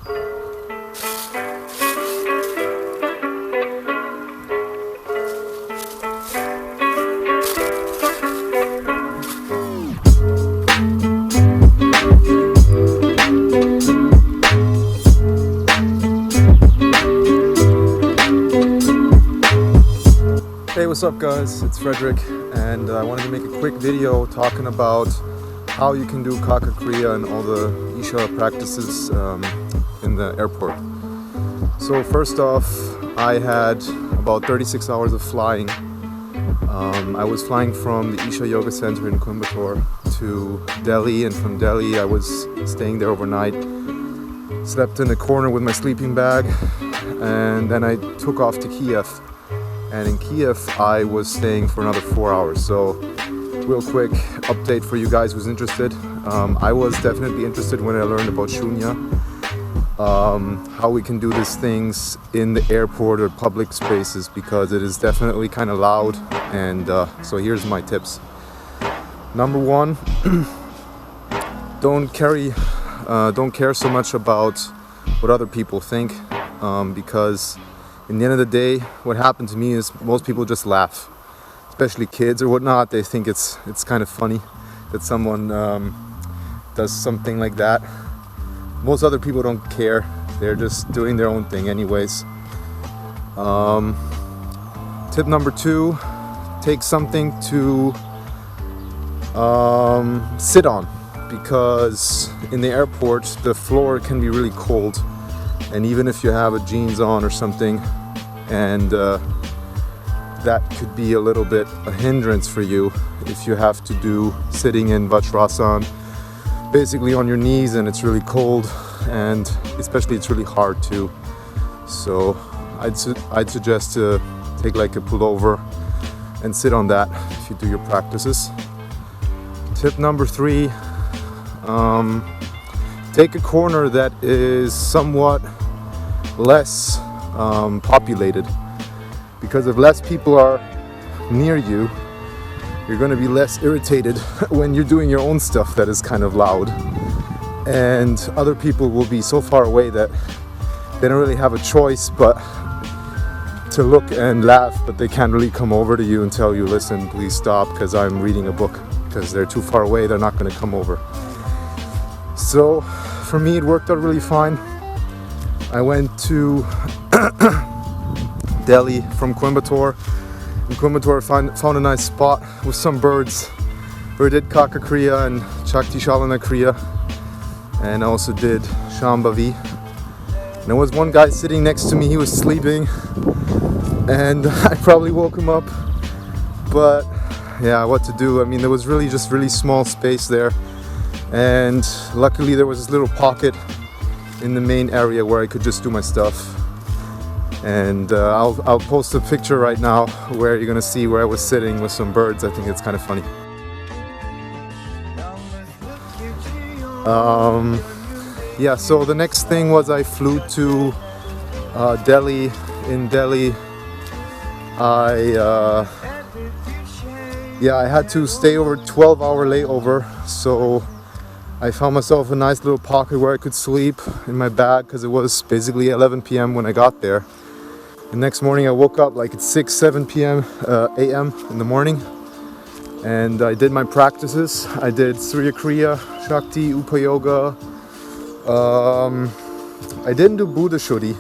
Hey, what's up guys? It's Frederick, and I wanted to make a quick video talking about how you can do Kaka Kriya and all the Isha practices in the airport. So first off, I had about 36 hours of flying. I was flying from the Isha Yoga Center in Coimbatore to Delhi, and from Delhi I was staying there overnight. Slept in a corner with my sleeping bag, and then I took off to Kiev. And in Kiev, I was staying for another 4 hours. So, real quick update for you guys who's interested. I was definitely interested when I learned about Shoonya, how we can do these things in the airport or public spaces, because it is definitely kind of loud. And so here's my tips. Number one, don't care so much about what other people think, because in the end of the day, what happened to me is most people just laugh, especially kids or whatnot. They think it's kind of funny that someone does something like that. Most other people don't care. They're just doing their own thing anyways. Tip number two, take something to sit on, because in the airport the floor can be really cold. And even if you have a jeans on or something, and that could be a little bit a hindrance for you if you have to do sitting in Vajrasana, basically on your knees, and it's really cold, and especially it's really hard too. So I'd suggest to take like a pullover and sit on that if you do your practices. Tip number three, take a corner that is somewhat less populated, because if less people are near you, you're going to be less irritated when you're doing your own stuff that is kind of loud, and other people will be so far away that they don't really have a choice but to look and laugh, but they can't really come over to you and tell you, listen, please stop because I'm reading a book, because they're too far away. They're not going to come over. So for me, it worked out really fine. I went to Delhi from Coimbatore. In Coimbatore, found a nice spot with some birds where I did Kaka Kriya and Shakti Shalana Kriya, and I also did Shambhavi. And there was one guy sitting next to me. He was sleeping, and I probably woke him up. But yeah, what to do? I mean, there was really just really small space there. And luckily there was this little pocket in the main area where I could just do my stuff. And I'll post a picture right now where you're gonna see where I was sitting with some birds. I think it's kind of funny. Yeah, so the next thing was I flew to Delhi. In Delhi, I had to stay over 12-hour layover, so I found myself a nice little pocket where I could sleep in my bag, because it was basically 11 p.m. when I got there. The next morning I woke up like at 7 a.m. in the morning, and I did my practices. I did Surya Kriya, Shakti, Upa Yoga. I didn't do Buddha Shuddhi,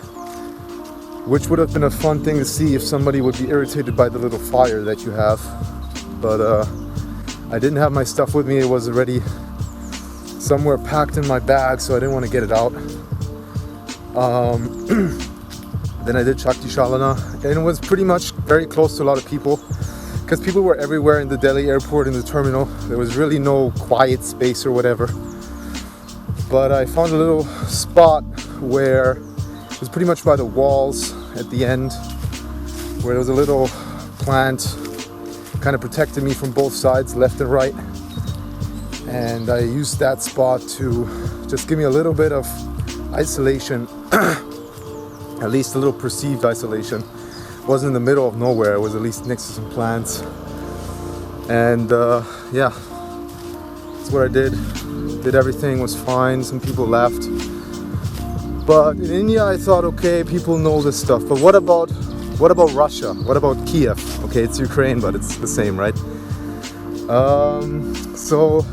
which would have been a fun thing to see if somebody would be irritated by the little fire that you have. But I didn't have my stuff with me. It was already somewhere packed in my bag, so I didn't want to get it out. Then I did Shakti Shalana, and it was pretty much very close to a lot of people, because people were everywhere in the Delhi airport, in the terminal. There was really no quiet space or whatever. But I found a little spot where it was pretty much by the walls at the end, where there was a little plant, kind of protected me from both sides, left and right. And I used that spot to just give me a little bit of isolation, at least a little perceived isolation. It wasn't in the middle of nowhere, it was at least next to some plants. And yeah, that's what I did. Did everything, was fine. Some people left. But in India, I thought, okay, people know this stuff. But what about Russia? What about Kiev? Okay, it's Ukraine, but it's the same, right? So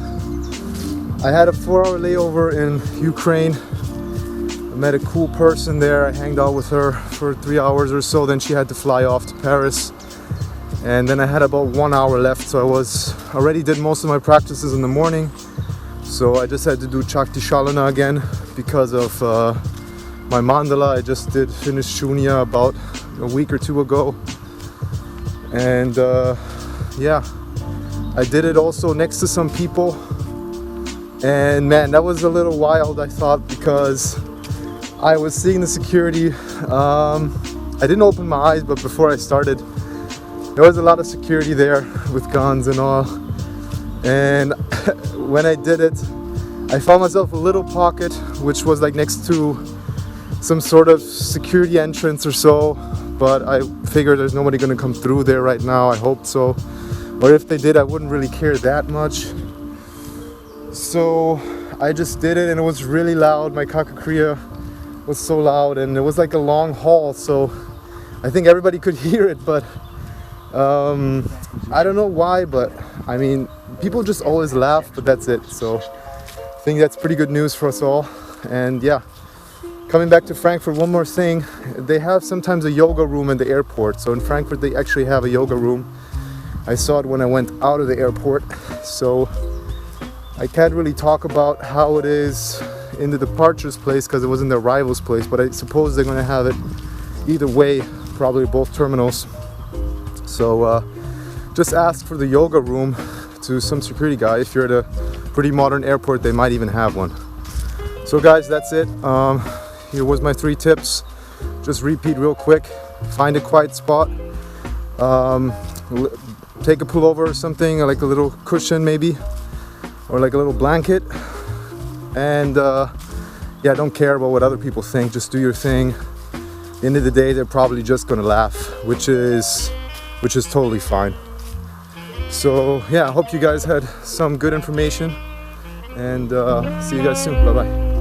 I had a 4-hour layover in Ukraine. I met a cool person there. I hanged out with her for 3 hours or so. Then she had to fly off to Paris. And then I had about 1 hour left. So I already did most of my practices in the morning. So I just had to do Chakti Shalana again because of my mandala. I just did finish Shoonya about a week or two ago. And yeah, I did it also next to some people. And man, that was a little wild, I thought, because I was seeing the security. I didn't open my eyes, but before I started, there was a lot of security there with guns and all. And when I did it, I found myself a little pocket, which was like next to some sort of security entrance or so. But I figured there's nobody gonna come through there right now. I hope so. Or if they did, I wouldn't really care that much. So I just did it, and it was really loud. My Kakakriya was so loud, and it was like a long hall, so I think everybody could hear it. But I don't know why, but I mean, people just always laugh, but that's it. So I think that's pretty good news for us all. And yeah, coming back to Frankfurt, one more thing. They have sometimes a yoga room in the airport. So in Frankfurt, they actually have a yoga room. I saw it when I went out of the airport. So I can't really talk about how it is in the departures place because it was in the arrivals place, but I suppose they're going to have it either way, probably both terminals. So just ask for the yoga room to some security guy. If you're at a pretty modern airport, they might even have one. So guys, that's it. Here was my 3 tips. Just repeat real quick. Find a quiet spot. Take a pullover or something, like a little cushion maybe, or like a little blanket. And yeah, don't care about what other people think. Just do your thing. At the end of the day, they're probably just gonna laugh, which is totally fine. So yeah, I hope you guys had some good information, and see you guys soon. Bye bye.